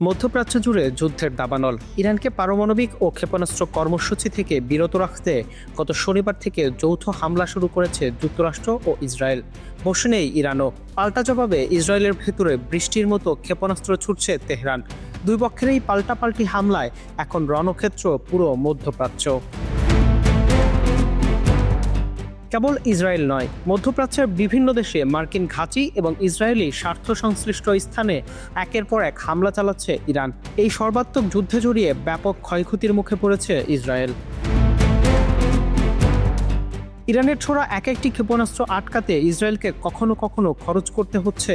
মধ্যপ্রাচ্য জুড়ে যুদ্ধের দাবানল। ইরানকে পারমাণবিক ও ক্ষেপণাস্ত্র কর্মসূচি থেকে বিরত রাখতে গত শনিবার থেকে যৌথ হামলা শুরু করেছে যুক্তরাষ্ট্র ও ইসরায়েল। বসে নেই ইরানও। পাল্টা জবাবে ইসরায়েলের ভেতরে বৃষ্টির মতো ক্ষেপণাস্ত্র ছুটছে তেহরান। দুই পক্ষের এই পাল্টাপাল্টি হামলায় এখন রণক্ষেত্র পুরো মধ্যপ্রাচ্য। কেবল ইসরায়েল নয়, মধ্যপ্রাচ্যের বিভিন্ন দেশে মার্কিন ঘাঁটি এবং ইসরায়েলি স্বার্থ সংশ্লিষ্ট স্থানে একের পর এক হামলা চালাচ্ছে ইরান। এই সর্বাত্মক যুদ্ধে জড়িয়ে ব্যাপক ক্ষয়ক্ষতির মুখে পড়েছে ইসরায়েল। ইরানের ছোড়া এক একটি ক্ষেপণাস্ত্র আটকাতে ইসরায়েলকে কখনো কখনো খরচ করতে হচ্ছে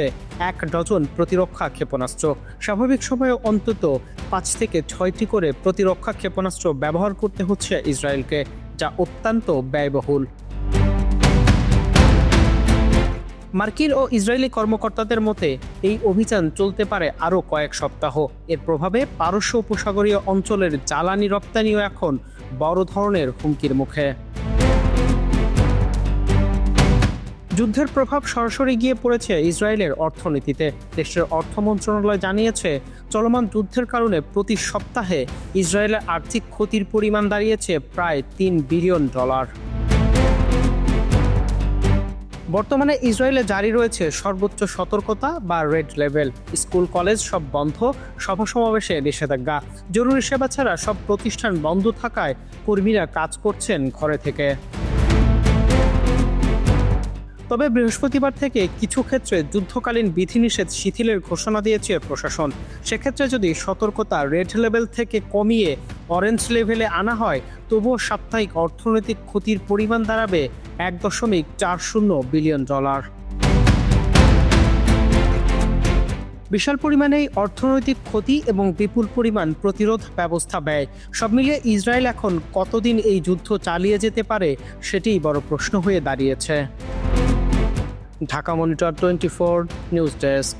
1 ডজন প্রতিরক্ষা ক্ষেপণাস্ত্র। স্বাভাবিক সময়ে অন্তত 5 থেকে 6টি করে প্রতিরক্ষা ক্ষেপণাস্ত্র ব্যবহার করতে হচ্ছে ইসরায়েলকে, যা অত্যন্ত ব্যয়বহুল। মার্কিন ও ইসরায়েলি কর্মকর্তাদের মতে এই অভিযান চলতে পারে আরও কয়েক সপ্তাহ। এর প্রভাবে পারস্য উপসাগরীয় অঞ্চলের জ্বালানি রপ্তানিও এখন বড় ধরনের হুমকির মুখে। যুদ্ধের প্রভাব সরাসরি গিয়ে পড়েছে ইসরায়েলের অর্থনীতিতে। দেশের অর্থ মন্ত্রণালয় জানিয়েছে, চলমান যুদ্ধের কারণে প্রতি সপ্তাহে ইসরায়েলের আর্থিক ক্ষতির পরিমাণ দাঁড়িয়েছে প্রায় $3 বিলিয়ন। বর্তমানে ইসরায়েলে জারি রয়েছে সর্বোচ্চ সতর্কতা বা রেড লেভেল। স্কুল কলেজ সব বন্ধ, সভা সমাবেশে নিষেধাজ্ঞা। জরুরি সেবা ছাড়া সব প্রতিষ্ঠান বন্ধ থাকায় কর্মীরা কাজ করছেন ঘরে থেকে। তবে বৃহস্পতিবার থেকে কিছু ক্ষেত্রে যুদ্ধকালীন বিধিনিষেধ শিথিলের ঘোষণা দিয়েছে প্রশাসন। সেক্ষেত্রে যদি সতর্কতা রেড লেভেল থেকে কমিয়ে অরেঞ্জ লেভেলে আনা হয়, তবুও সাপ্তাহিক অর্থনৈতিক ক্ষতির পরিমাণ দাঁড়াবে $1.40 বিলিয়ন। বিশাল পরিমাণে অর্থনৈতিক ক্ষতি এবং বিপুল পরিমাণ প্রতিরোধ ব্যবস্থা ব্যয়, সব মিলিয়ে ইসরায়েল এখন কতদিন এই যুদ্ধ চালিয়ে যেতে পারে সেটিই বড় প্রশ্ন হয়ে দাঁড়িয়েছে। Dhaka monitor 24 news desk.